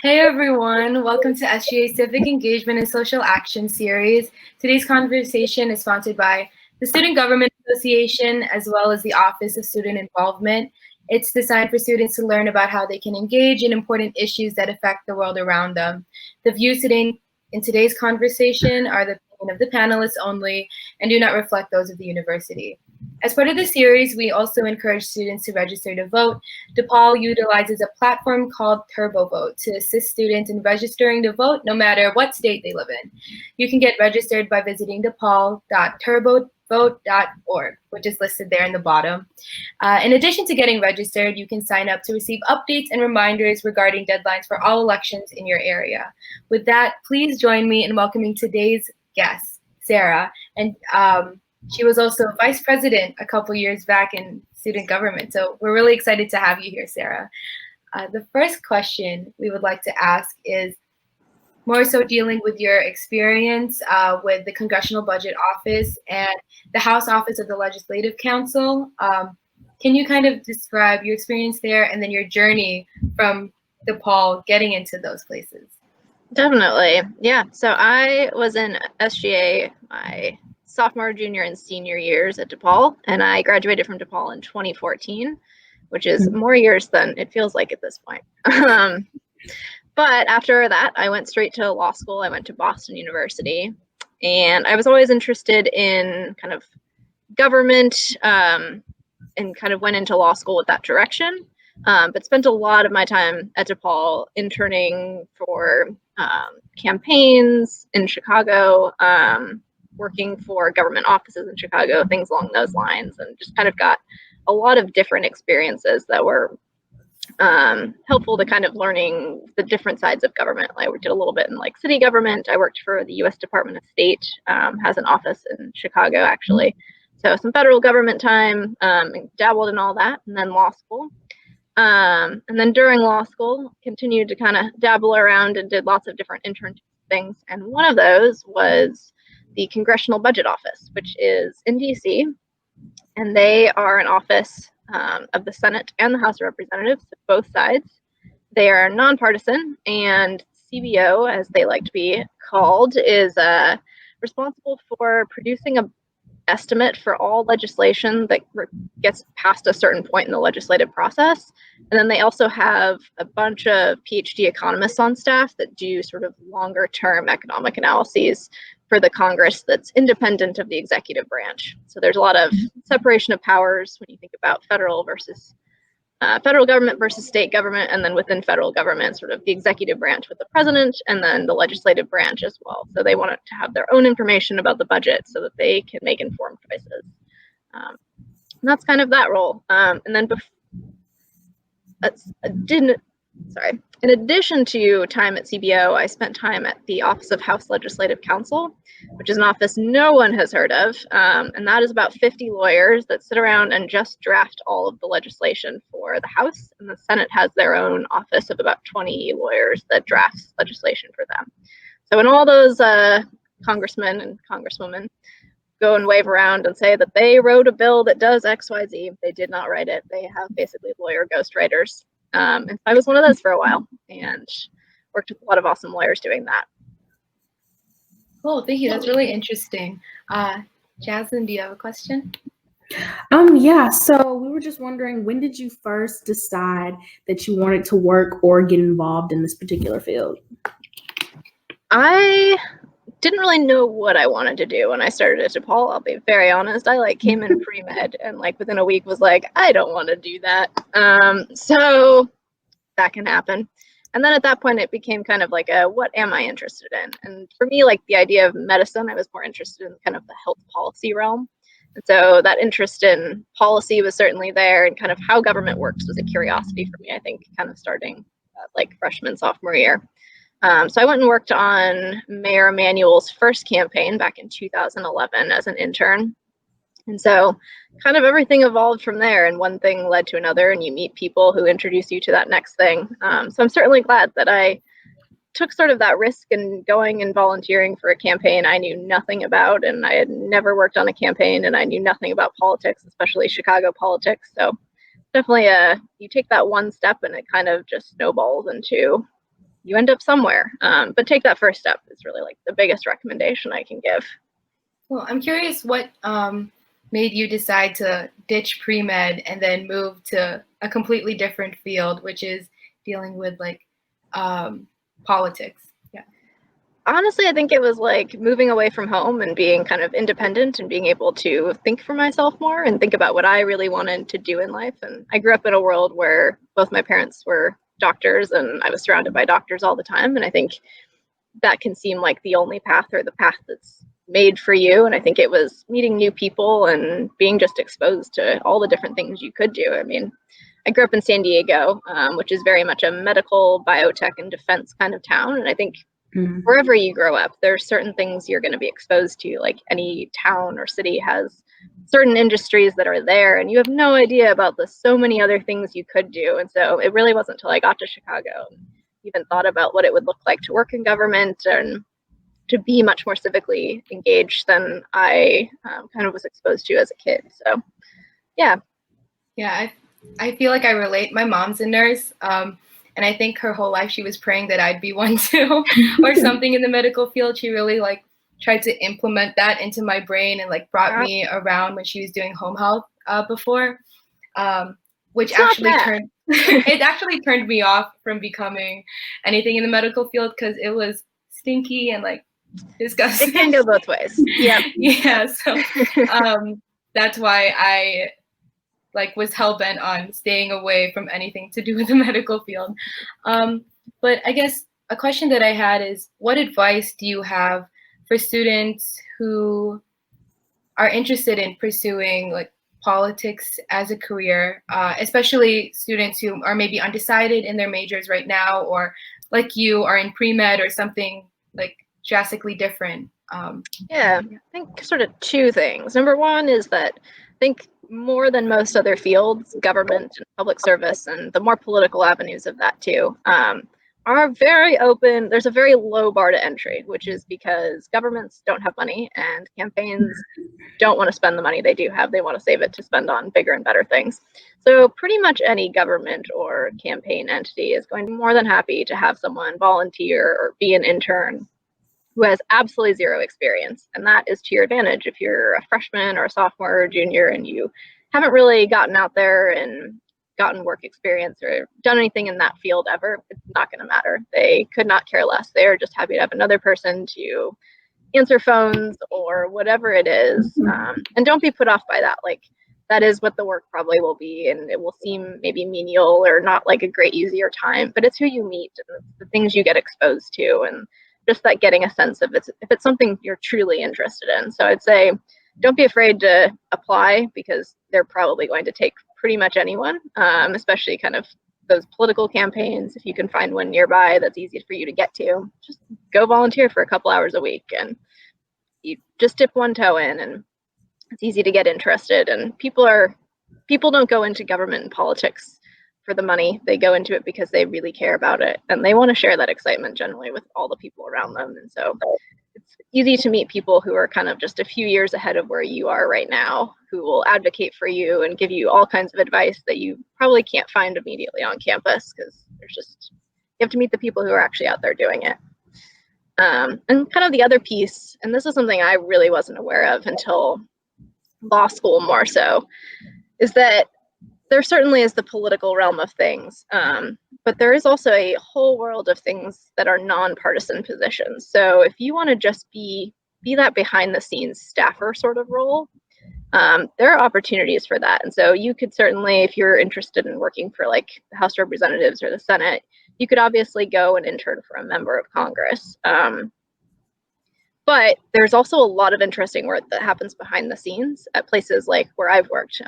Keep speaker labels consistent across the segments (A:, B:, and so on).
A: Hey everyone, welcome to SGA Civic Engagement and Social Action Series. Today's conversation is sponsored by the Student Government Association as well as the Office of Student Involvement. It's designed for students to learn about how they can engage in important issues that affect the world around them. The views today in today's conversation are the opinion of the panelists only and do not reflect those of the university. As part of the series, we also encourage students to register to vote. DePaul utilizes a platform called TurboVote to assist students in registering to vote no matter what state they live in. You can get registered by visiting depaul.turbovote.org, which is listed there in the bottom. In addition to getting registered, you can sign up to receive updates and reminders regarding deadlines for all elections in your area. With that, please join me in welcoming today's guest, Sarah. And she was also vice president a couple years back in student government. So we're really excited to have you here, Sarah. The first question we would like to ask is more so dealing with your experience with the Congressional Budget Office and the House Office of the Legislative Council. Can you kind of describe your experience there and then your journey from DePaul getting into those places?
B: Definitely. Yeah. So I was in SGA my sophomore, junior, and senior years at DePaul, and I graduated from DePaul in 2014, which is more years than it feels like at this point. But after that, I went straight to law school. I went to Boston University, and I was always interested in kind of government and kind of went into law school with that direction, but spent a lot of my time at DePaul interning for campaigns in Chicago, working for government offices in Chicago, things along those lines, and just kind of got a lot of different experiences that were helpful to kind of learning the different sides of government. I did a little bit in like city government. I worked for the U.S. Department of State, has an office in Chicago actually. So some federal government time, dabbled in all that, and then law school. And then during law school, continued to kind of dabble around and did lots of different internship things. And one of those was the Congressional Budget Office, which is in DC, and they are an office of the Senate and the House of Representatives, both sides. They are nonpartisan, and CBO, as they like to be called, is responsible for producing a estimate for all legislation that gets past a certain point in the legislative process. And then they also have a bunch of PhD economists on staff that do sort of longer term economic analyses for the Congress that's independent of the executive branch. So there's a lot of separation of powers when you think about federal government versus state government, and then within federal government, sort of the executive branch with the president and then the legislative branch as well. So they want to have their own information about the budget so that they can make informed choices. And that's kind of that role. And then in addition to time at CBO, I spent time at the Office of House Legislative Counsel, which is an office no one has heard of. And that is about 50 lawyers that sit around and just draft all of the legislation for the House. And the Senate has their own office of about 20 lawyers that drafts legislation for them. So when all those congressmen and congresswomen go and wave around and say that they wrote a bill that does XYZ, they did not write it. They have basically lawyer ghostwriters. And I was one of those for a while and worked with a lot of awesome lawyers doing that.
A: Cool, thank you. That's really interesting. Jasmine, do you have a question?
C: Yeah, so we were just wondering, when did you first decide that you wanted to work or get involved in this particular field?
B: I didn't really know what I wanted to do when I started at DePaul. I'll be very honest. I came in pre-med and within a week was like, I don't want to do that. So that can happen. And then at that point, it became kind of like what am I interested in? And for me, the idea of medicine, I was more interested in kind of the health policy realm. And so that interest in policy was certainly there, and kind of how government works was a curiosity for me, I think, kind of starting freshman, sophomore year. So I went and worked on Mayor Emanuel's first campaign back in 2011 as an intern. And so kind of everything evolved from there, and one thing led to another, and you meet people who introduce you to that next thing. So I'm certainly glad that I took sort of that risk in going and volunteering for a campaign I knew nothing about, and I had never worked on a campaign, and I knew nothing about politics, especially Chicago politics. So definitely you take that one step and it kind of just snowballs into you end up somewhere. But take that first step is really like the biggest recommendation I can give.
A: Well, I'm curious what made you decide to ditch pre-med and then move to a completely different field, which is dealing with like politics. Yeah.
B: Honestly, I think it was like moving away from home and being kind of independent and being able to think for myself more and think about what I really wanted to do in life. And I grew up in a world where both my parents were doctors and I was surrounded by doctors all the time. And I think that can seem like the only path or the path that's made for you. And I think it was meeting new people and being just exposed to all the different things you could do. I mean, I grew up in San Diego, which is very much a medical, biotech, and defense kind of town. And I think wherever you grow up, there's certain things you're going to be exposed to. Like any town or city has certain industries that are there, and you have no idea about the so many other things you could do. And so it really wasn't until I got to Chicago and even thought about what it would look like to work in government and to be much more civically engaged than I kind of was exposed to as a kid. So, yeah.
A: Yeah, I feel like I relate. My mom's a nurse, and I think her whole life she was praying that I'd be one too, or something in the medical field. She really like tried to implement that into my brain and like brought me around when she was doing home health before, which actually turned me off from becoming anything in the medical field because it was stinky and like disgusting.
B: It can go both ways. Yeah.
A: Yeah. So that's why I like was hell-bent on staying away from anything to do with the medical field. But I guess a question that I had is, what advice do you have for students who are interested in pursuing like politics as a career, especially students who are maybe undecided in their majors right now, or like you are in pre-med or something like drastically different?
B: Yeah, I think sort of two things. Number one is that I think more than most other fields, government and public service, and the more political avenues of that too, are very open. There's a very low bar to entry, which is because governments don't have money and campaigns don't want to spend the money they do have. They want to save it to spend on bigger and better things. So pretty much any government or campaign entity is going to be more than happy to have someone volunteer or be an intern who has absolutely zero experience. And that is to your advantage. If you're a freshman or a sophomore or junior and you haven't really gotten out there and gotten work experience or done anything in that field ever, it's not going to matter. They could not care less. They're just happy to have another person to answer phones or whatever it is. And don't be put off by that. Like, that is what the work probably will be, and it will seem maybe menial or not like a great easier time, but it's who you meet and the things you get exposed to, and just that getting a sense of if it's something you're truly interested in. So I'd say don't be afraid to apply, because they're probably going to take pretty much anyone, especially kind of those political campaigns. If you can find one nearby that's easy for you to get to, just go volunteer for a couple hours a week, and you just dip one toe in, and it's easy to get interested. And people don't go into government and politics for the money. They go into it because they really care about it, and they want to share that excitement generally with all the people around them. And so it's easy to meet people who are kind of just a few years ahead of where you are right now, who will advocate for you and give you all kinds of advice that you probably can't find immediately on campus, because you have to meet the people who are actually out there doing it. And kind of the other piece, and this is something I really wasn't aware of until law school more so, is that there certainly is the political realm of things, but there is also a whole world of things that are nonpartisan positions. So if you want to just be that behind the scenes staffer sort of role, there are opportunities for that. And so you could certainly, if you're interested in working for like the House of Representatives or the Senate, you could obviously go and intern for a member of Congress. But there's also a lot of interesting work that happens behind the scenes at places like where I've worked,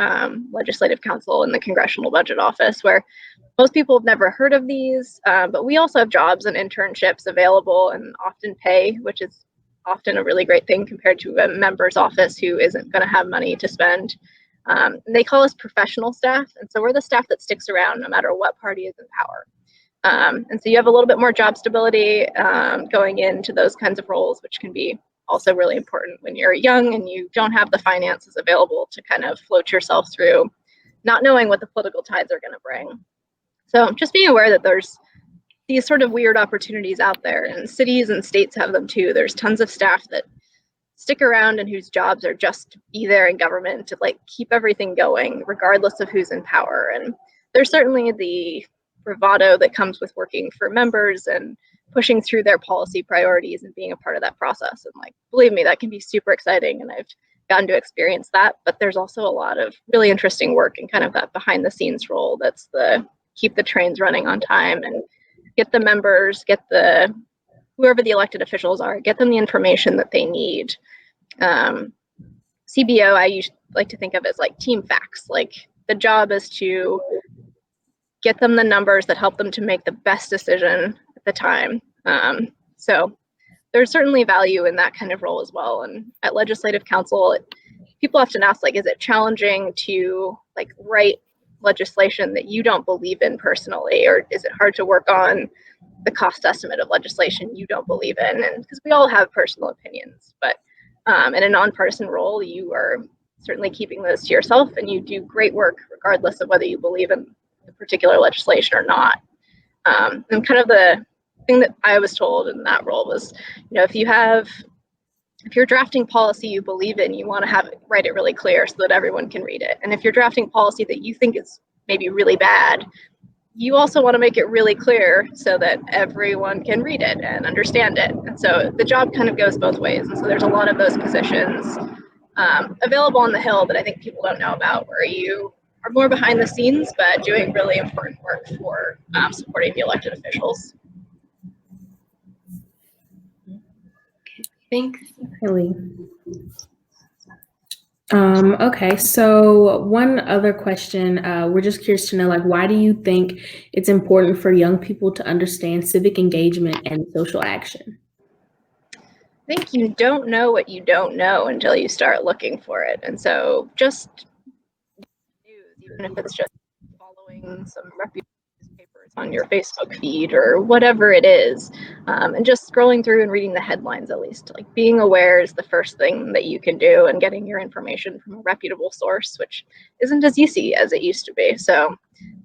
B: Legislative Council and the Congressional Budget Office, where most people have never heard of these, but we also have jobs and internships available and often pay, which is often a really great thing compared to a member's office who isn't going to have money to spend. And they call us professional staff, and so we're the staff that sticks around no matter what party is in power. And so you have a little bit more job stability going into those kinds of roles, which can be also really important when you're young and you don't have the finances available to kind of float yourself through, not knowing what the political tides are going to bring. So just being aware that there's these sort of weird opportunities out there, and cities and states have them too. There's tons of staff that stick around and whose jobs are just to be there in government to like keep everything going regardless of who's in power. And there's certainly the bravado that comes with working for members and pushing through their policy priorities and being a part of that process. And like, believe me, that can be super exciting, and I've gotten to experience that. But there's also a lot of really interesting work and kind of that behind the scenes role that's the keep the trains running on time and get the members, get the whoever the elected officials are, get them the information that they need. CBO, I usually like to think of as like team facts. Like the job is to get them the numbers that help them to make the best decision at the time. So there's certainly value in that kind of role as well. And at Legislative Council, people often ask, like, is it challenging to like write legislation that you don't believe in personally, or is it hard to work on the cost estimate of legislation you don't believe in? And because we all have personal opinions, but in a nonpartisan role, you are certainly keeping those to yourself, and you do great work regardless of whether you believe in the particular legislation or not. And kind of the thing that I was told in that role was, you know, if you're drafting policy you believe in, you want to write it really clear so that everyone can read it. And if you're drafting policy that you think is maybe really bad, you also want to make it really clear so that everyone can read it and understand it. And so the job kind of goes both ways. And so there's a lot of those positions available on the Hill that I think people don't know about, where you are more behind the scenes, but doing really important work for supporting the elected officials.
A: Thanks.
C: Really. Okay, so one other question, we're just curious to know, like, why do you think it's important for young people to understand civic engagement and social action?
B: I think you don't know what you don't know until you start looking for it. And so just news, even if it's just following some reputable newspapers on your Facebook feed or whatever it is, and just scrolling through and reading the headlines, at least, like being aware is the first thing that you can do, and getting your information from a reputable source, which isn't as easy as it used to be. So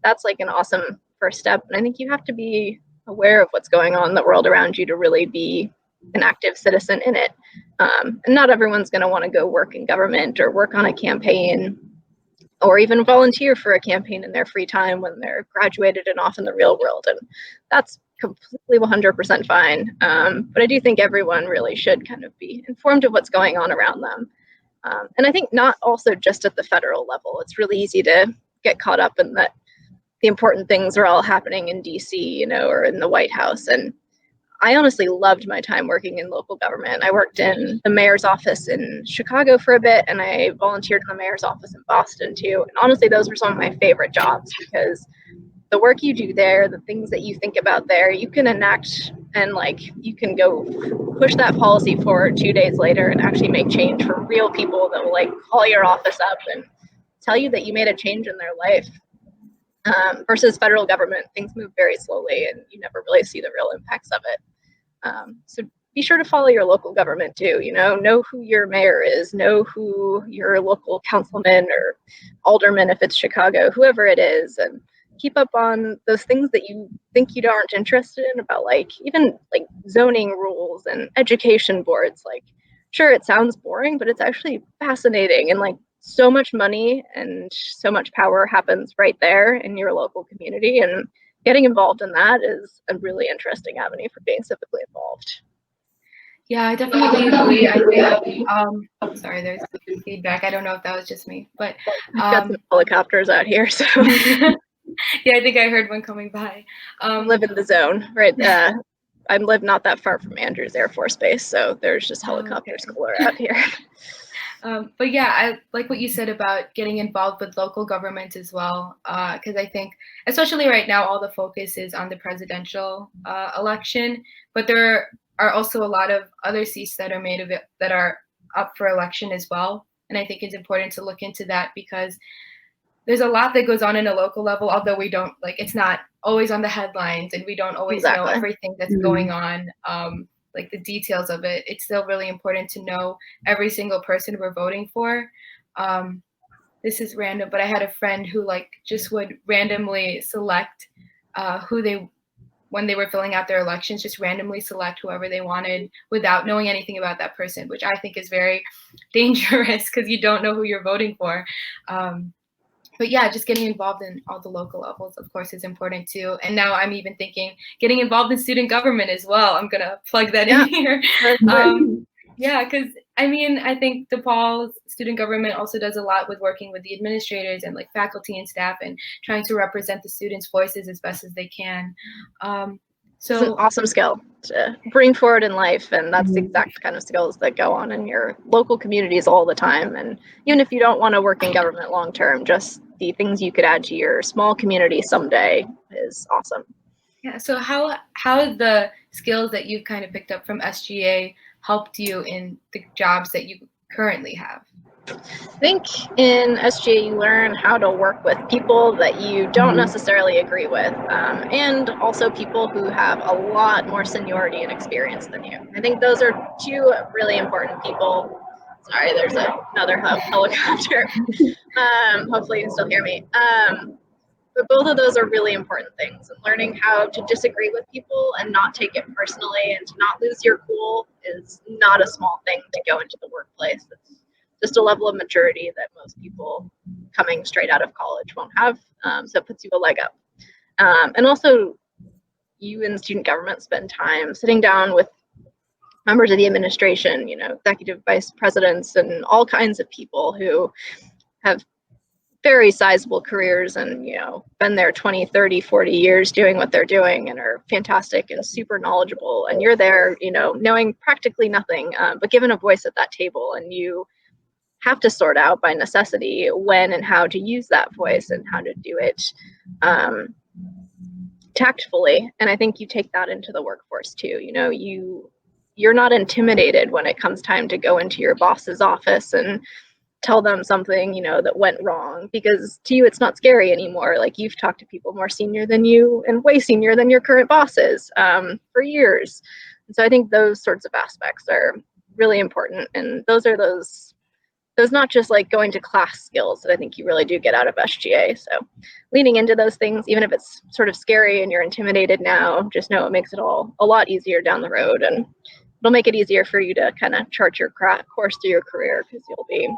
B: that's like an awesome first step. And I think you have to be aware of what's going on in the world around you to really be an active citizen in it. And not everyone's going to want to go work in government or work on a campaign or even volunteer for a campaign in their free time when they're graduated and off in the real world. And that's completely 100% fine. But I do think everyone really should kind of be informed of what's going on around them. And I think not also just at the federal level. It's really easy to get caught up in that the important things are all happening in DC, you know, or in the White House. And I honestly loved my time working in local government. I worked in the mayor's office in Chicago for a bit, and I volunteered in the mayor's office in Boston too. And honestly, those were some of my favorite jobs, because the work you do there, the things that you think about there, you can enact, and like you can go push that policy forward 2 days later and actually make change for real people that will like call your office up and tell you that you made a change in their life. Versus federal government, things move very slowly and you never really see the real impacts of it. So be sure to follow your local government too, you know who your mayor is, know who your local councilman or alderman, if it's Chicago, whoever it is, and keep up on those things that you think you aren't interested in about, like even like zoning rules and education boards. Like, sure, it sounds boring, but it's actually fascinating, and like so much money and so much power happens right there in your local community, and getting involved in that is a really interesting avenue for being civically involved.
A: Yeah, I definitely agree. I think, sorry, there's feedback. I don't know if that was just me, but
B: We've got some helicopters out here, so
A: yeah, I think I heard one coming by.
B: Live in the zone, right? I live not that far from Andrews Air Force Base, so there's just helicopters galore out here.
A: But yeah, I like what you said about getting involved with local government as well, because I think, especially right now, all the focus is on the presidential election, but there are also a lot of other seats that are made of it that are up for election as well. And I think it's important to look into that, because there's a lot that goes on in a local level, although we don't, like, it's not always on the headlines and we don't always know everything that's going on. Like the details of it, it's still really important to know every single person we're voting for. This is random, but I had a friend who like just would randomly select who they when they were filling out their elections, just randomly select whoever they wanted without knowing anything about that person, which I think is very dangerous because you don't know who you're voting for. But yeah, just getting involved in all the local levels, of course, is important too. And now I'm even thinking getting involved in student government as well. I'm gonna plug that in here. Yeah, because I mean, I think DePaul's student government also does a lot with working with the administrators and like faculty and staff and trying to represent the students' voices as best as they can.
B: So it's an awesome skill to bring forward in life, and that's the exact kind of skills that go on in your local communities all the time. And even if you don't want to work in government long term, just the things you could add to your small community someday is awesome.
A: Yeah. So how have the skills that you've kind of picked up from SGA helped you in the jobs that you currently have?
B: I think in SGA you learn how to work with people that you don't necessarily agree with, and also people who have a lot more seniority and experience than you. I think those are two really important people. Sorry, there's another helicopter. Hopefully you can still hear me. But both of those are really important things, and learning how to disagree with people and not take it personally and to not lose your cool is not a small thing to go into the workplace. It's just a level of maturity that most people coming straight out of college won't have. So it puts you a leg up. And also, you in student government spend time sitting down with members of the administration, executive vice presidents and all kinds of people who have very sizable careers and, been there 20, 30, 40 years doing what they're doing and are fantastic and super knowledgeable. And you're there, knowing practically nothing, but given a voice at that table, and you have to sort out by necessity when and how to use that voice and how to do it tactfully. And I think you take that into the workforce too. You're not intimidated when it comes time to go into your boss's office and tell them something, that went wrong, because to you, it's not scary anymore. Like, you've talked to people more senior than you and way senior than your current bosses for years. And so I think those sorts of aspects are really important. And those are those not just like going to class skills that I think you really do get out of SGA. So leaning into those things, even if it's sort of scary and you're intimidated now, just know it makes it all a lot easier down the road. And it'll make it easier for you to kind of chart your course through your career, because you'll be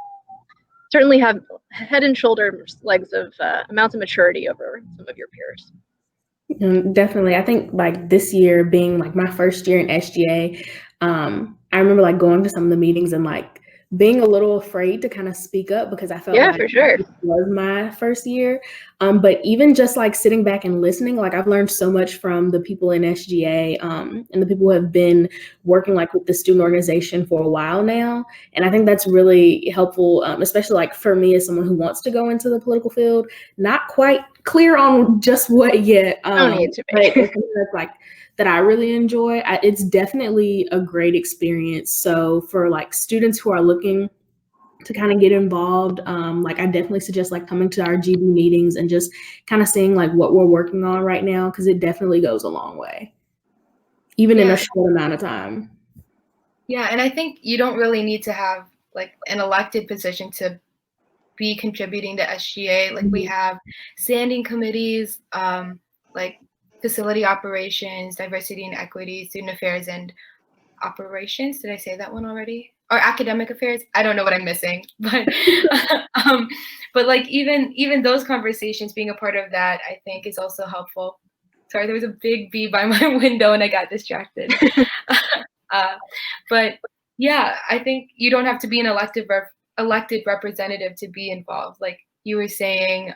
B: certainly have head and shoulders legs of amounts of maturity over some of your peers.
C: Definitely. I think like this year being like my first year in SGA, I remember like going to some of the meetings and like being a little afraid to kind of speak up, because I felt like
B: for sure.
C: it was my first year. But even just like sitting back and listening, like I've learned so much from the people in SGA and the people who have been working like with the student organization for a while now. And I think that's really helpful, especially like for me as someone who wants to go into the political field, not quite clear on just what yet.
B: Don't need to be.
C: But it's something that's like that I really enjoy. It's definitely a great experience. So for like students who are looking to kind of get involved, like I definitely suggest like coming to our GB meetings and just kind of seeing like what we're working on right now, because it definitely goes a long way, even in a short amount of time.
A: Yeah, and I think you don't really need to have like an elected position to be contributing to SGA. Like we have standing committees, like facility operations, diversity and equity, student affairs and operations. Did I say that one already? Or academic affairs? I don't know what I'm missing, but but like even those conversations, being a part of that, I think is also helpful. Sorry, there was a big bee by my window and I got distracted. But yeah, I think you don't have to be an elected representative to be involved. Like you were saying,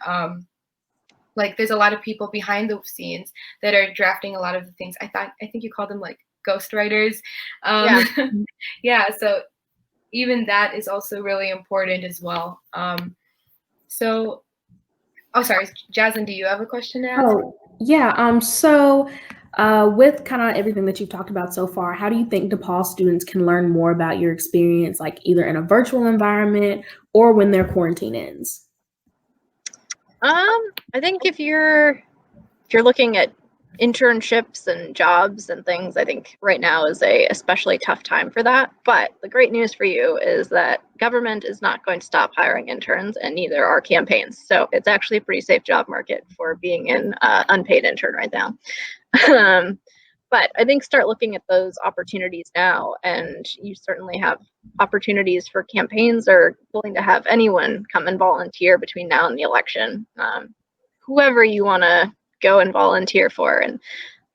A: like there's a lot of people behind the scenes that are drafting a lot of the things. I think you called them like ghostwriters. Yeah, so even that is also really important as well. So, sorry, Jaslyn, do you have a question to ask?
C: Oh, yeah. So with kind of everything that you've talked about so far, how do you think DePaul students can learn more about your experience, like either in a virtual environment or when their quarantine ends?
B: I think if you're looking at internships and jobs and things, I think right now is a especially tough time for that. But the great news for you is that government is not going to stop hiring interns, and neither are campaigns. So it's actually a pretty safe job market for being an unpaid intern right now. But I think start looking at those opportunities now, and you certainly have opportunities for campaigns or willing to have anyone come and volunteer between now and the election. Whoever you want to go and volunteer for. And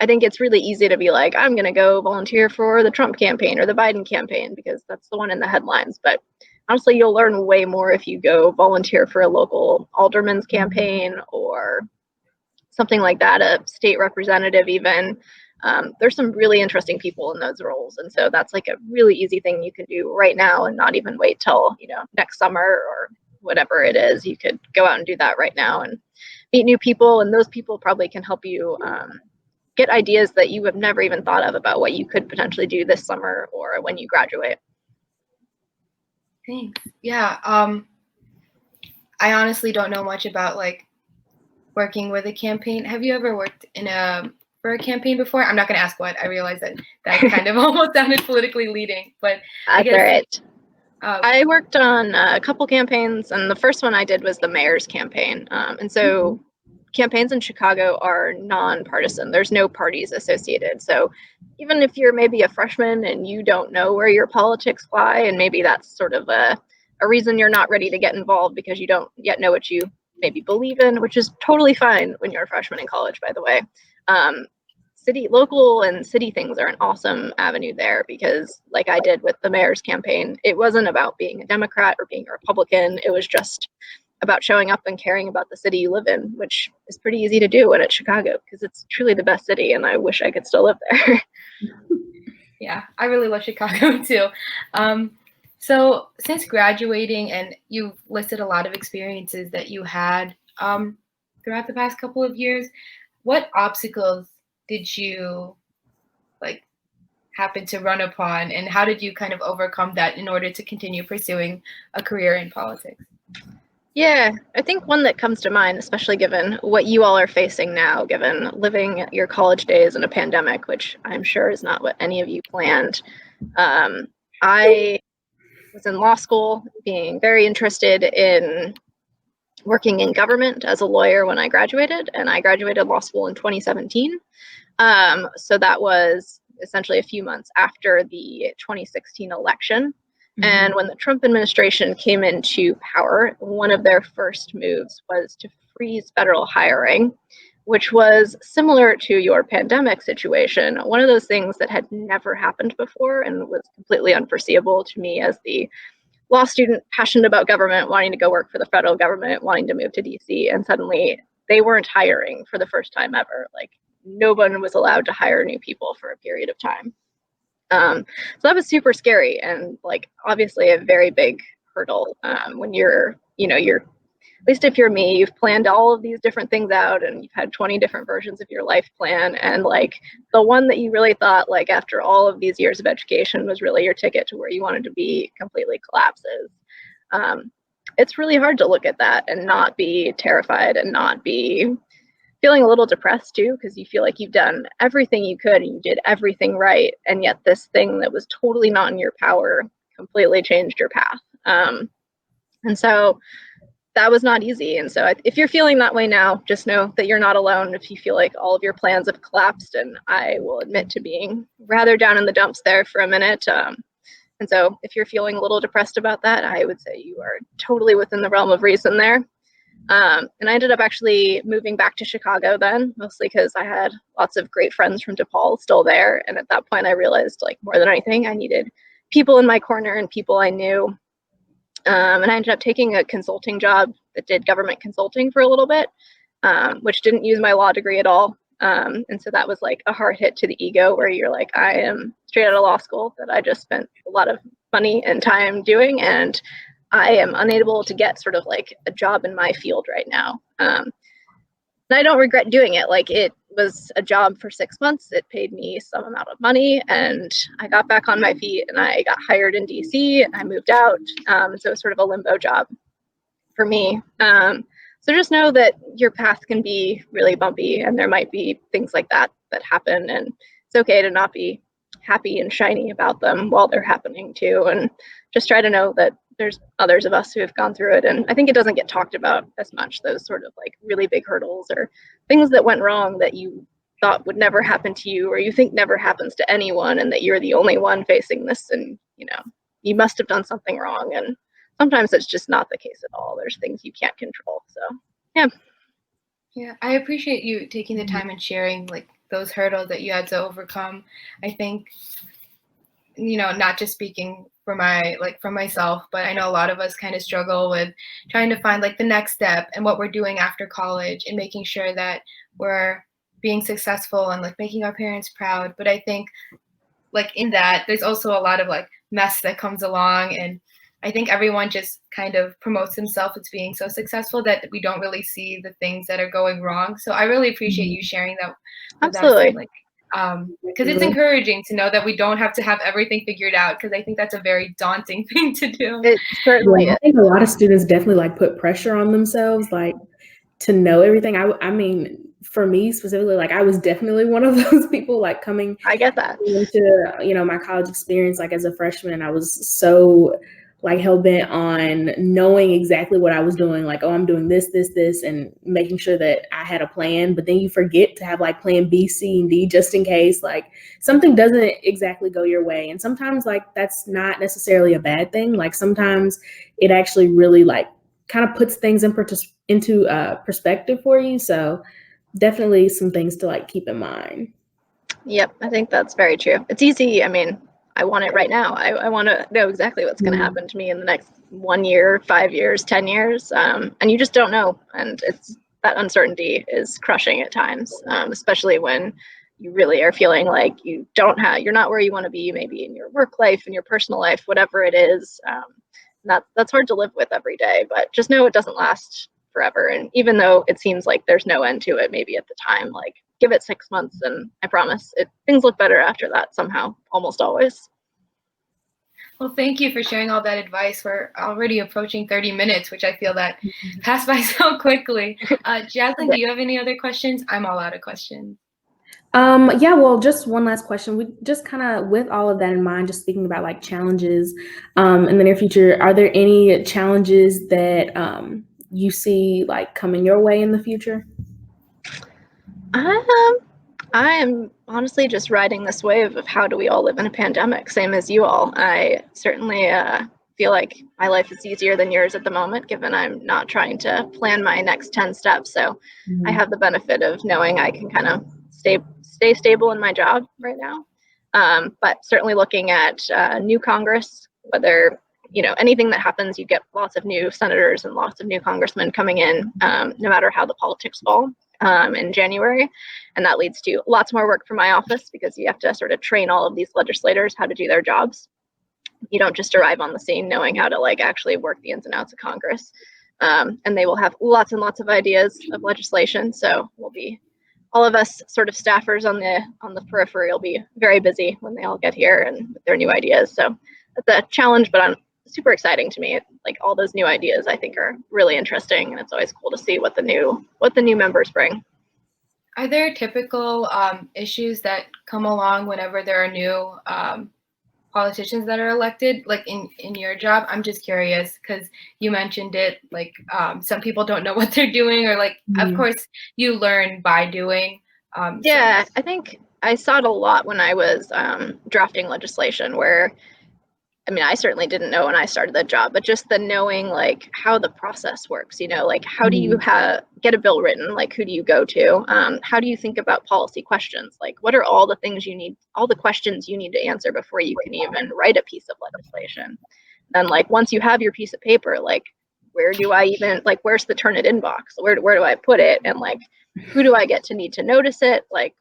B: I think it's really easy to be like, I'm going to go volunteer for the Trump campaign or the Biden campaign because that's the one in the headlines. But honestly, you'll learn way more if you go volunteer for a local alderman's campaign or something like that, a state representative even. There's some really interesting people in those roles. And so that's like a really easy thing you can do right now and not even wait till, next summer or whatever it is. You could go out and do that right now and meet new people. And those people probably can help you get ideas that you have never even thought of about what you could potentially do this summer or when you graduate.
A: Thanks. Yeah. I honestly don't know much about like working with a campaign. Have you ever worked for a campaign before? I'm not going to ask what. I realize that kind of almost sounded politically leading, but I guess.
B: Right. I worked on a couple campaigns, and the first one I did was the mayor's campaign. And so campaigns in Chicago are nonpartisan. There's no parties associated. So even if you're maybe a freshman and you don't know where your politics lie, and maybe that's sort of a reason you're not ready to get involved because you don't yet know what you maybe believe in, which is totally fine when you're a freshman in college, by the way. Local and city things are an awesome avenue there because like I did with the mayor's campaign, it wasn't about being a Democrat or being a Republican. It was just about showing up and caring about the city you live in, which is pretty easy to do when it's Chicago because it's truly the best city and I wish I could still live there.
A: Yeah, I really love Chicago too. So since graduating, and you've listed a lot of experiences that you had throughout the past couple of years, what obstacles did you happen to run upon, and how did you kind of overcome that in order to continue pursuing a career in politics?
B: Yeah, I think one that comes to mind, especially given what you all are facing now, given living your college days in a pandemic, which I'm sure is not what any of you planned. I was in law school, being very interested in working in government as a lawyer when I graduated, and I graduated law school in 2017. So that was essentially a few months after the 2016 election. Mm-hmm. And when the Trump administration came into power, one of their first moves was to freeze federal hiring, which was similar to your pandemic situation. One of those things that had never happened before and was completely unforeseeable to me as the law student passionate about government, wanting to go work for the federal government, wanting to move to DC, and suddenly they weren't hiring for the first time ever. Like no one was allowed to hire new people for a period of time. So that was super scary and like obviously a very big hurdle when you're at least if you're me, you've planned all of these different things out and you've had 20 different versions of your life plan. And like the one that you really thought like after all of these years of education was really your ticket to where you wanted to be completely collapses. It's really hard to look at that and not be terrified and not be feeling a little depressed too, because you feel like you've done everything you could and you did everything right. And yet this thing that was totally not in your power completely changed your path. And so that was not easy. And so if you're feeling that way now, just know that you're not alone if you feel like all of your plans have collapsed. And I will admit to being rather down in the dumps there for a minute. And so if you're feeling a little depressed about that, I would say you are totally within the realm of reason there. And I ended up actually moving back to Chicago then, mostly because I had lots of great friends from DePaul still there. And at that point, I realized like more than anything, I needed people in my corner and people I knew. And I ended up taking a consulting job that did government consulting for a little bit, which didn't use my law degree at all. And so that was like a hard hit to the ego where you're like, I am straight out of law school that I just spent a lot of money and time doing. And I am unable to get sort of like a job in my field right now. And I don't regret doing it. Like it was a job for 6 months. It paid me some amount of money and I got back on my feet and I got hired in DC and I moved out. So it was sort of a limbo job for me. So So just know that your path can be really bumpy, and there might be things like that happen, and it's okay to not be happy and shiny about them while they're happening too. And just try to know that there's others of us who have gone through it. And I think it doesn't get talked about as much, those sort of like really big hurdles or things that went wrong that you thought would never happen to you, or you think never happens to anyone, and that you're the only one facing this, and you must have done something wrong. And sometimes it's just not the case at all. There's things you can't control. So
A: yeah, I appreciate you taking the time and sharing like those hurdles that you had to overcome. I think, not just speaking for myself, but I know a lot of us kind of struggle with trying to find like the next step and what we're doing after college and making sure that we're being successful and like making our parents proud. But I think like in that, there's also a lot of like mess that comes along. And I think everyone just kind of promotes themselves as being so successful that we don't really see the things that are going wrong. So I really appreciate you sharing that with
B: absolutely.
A: us. Because it's encouraging to know that we don't have to have everything figured out, because I think that's a very daunting thing to do.
B: It certainly is.
C: I think a lot of students definitely like put pressure on themselves, like to know everything. I mean, for me specifically, like I was definitely one of those people, like coming
B: I get that
C: into my college experience, like as a freshman, I was so like hell-bent on knowing exactly what I was doing, like, oh, I'm doing this, and making sure that I had a plan. But then you forget to have like plan B, C, and D just in case like something doesn't exactly go your way. And sometimes like that's not necessarily a bad thing. Like sometimes it actually really like kind of puts things into perspective for you. So definitely some things to like keep in mind.
B: Yep, I think that's very true. It's easy. I mean, I want it right now. I want to know exactly what's going to happen to me in the next 1 year, 5 years, 10 years. And you just don't know. And it's that uncertainty is crushing at times, especially when you really are feeling like you're not where you want to be, maybe in your work life, in your personal life, whatever it is. That's hard to live with every day, but just know it doesn't last forever. And even though it seems like there's no end to it, maybe at the time, like give it 6 months and I promise things look better after that somehow, almost always.
A: Well, thank you for sharing all that advice. We're already approaching 30 minutes, which I feel that passed by so quickly. Jaslyn, do you have any other questions? I'm all out of questions.
C: Yeah, well, just one last question. We just kind of, with all of that in mind, just thinking about like challenges in the near future, are there any challenges that you see like coming your way in the future?
B: I am honestly just riding this wave of how do we all live in a pandemic, same as you all. I certainly feel like my life is easier than yours at the moment, given I'm not trying to plan my next 10 steps. So I have the benefit of knowing I can kind of stay stable in my job right now. But certainly looking at new Congress, whether anything that happens, you get lots of new senators and lots of new congressmen coming in, no matter how the politics fall in January. And that leads to lots more work for my office, because you have to sort of train all of these legislators how to do their jobs. You don't just arrive on the scene knowing how to like actually work the ins and outs of Congress. And they will have lots and lots of ideas of legislation. So we'll be, all of us sort of staffers on the periphery will be very busy when they all get here and with their new ideas. So that's a challenge, but super exciting to me. Like all those new ideas I think are really interesting, and it's always cool to see what the new members bring.
A: Are there typical issues that come along whenever there are new politicians that are elected, like in your job? I'm just curious because you mentioned it, like some people don't know what they're doing, or like, of course, you learn by doing.
B: Yeah, I think I saw it a lot when I was drafting legislation, where I certainly didn't know when I started that job, but just the knowing like how the process works, like how do you get a bill written? Like who do you go to? How do you think about policy questions? Like what are all the things you need, all the questions you need to answer before you can even write a piece of legislation? Then like once you have your piece of paper, like where do I even, like where's the turn it in box? Where do I put it? And like who do I get to need to notice it? Like,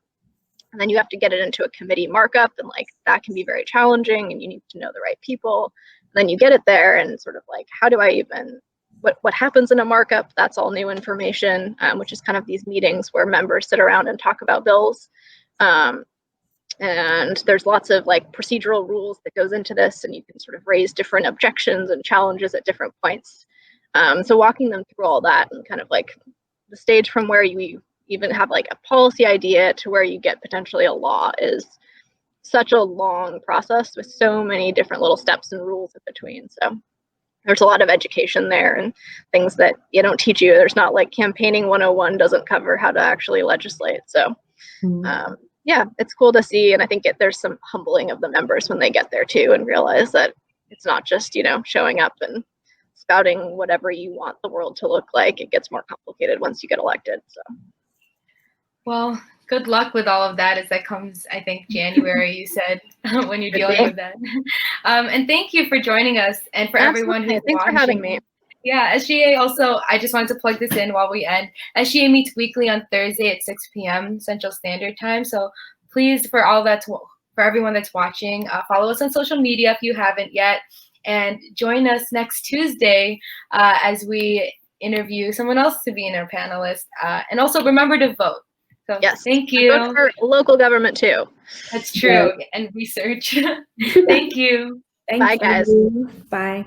B: and then you have to get it into a committee markup, and like that can be very challenging, and you need to know the right people. And then you get it there, and sort of like, how do I even, what happens in a markup? That's all new information, which is kind of these meetings where members sit around and talk about bills. And there's lots of like procedural rules that goes into this, and you can sort of raise different objections and challenges at different points. So walking them through all that and kind of like the stage from where you even have like a policy idea to where you get potentially a law is such a long process with so many different little steps and rules in between. So there's a lot of education there and things that you don't teach you. There's not like campaigning 101 doesn't cover how to actually legislate. So yeah, it's cool to see. And I think there's some humbling of the members when they get there too and realize that it's not just, showing up and spouting whatever you want the world to look like. It gets more complicated once you get elected. So,
A: well, good luck with all of that as that comes, I think, January, you said, when you're dealing with that. And thank you for joining us and for everyone who's
B: Thanks
A: watching.
B: for having me.
A: Yeah, SGA also, I just wanted to plug this in while we end. SGA meets weekly on Thursday at 6 p.m. Central Standard Time. So please, for everyone that's watching, follow us on social media if you haven't yet. And join us next Tuesday as we interview someone else to be in our panelist. And also remember to vote. So
B: yes,
A: thank you.
B: Vote for local government too.
A: That's true. Yeah. And research. Thank you.
C: Thank
B: Bye,
C: you.
B: guys.
C: Bye.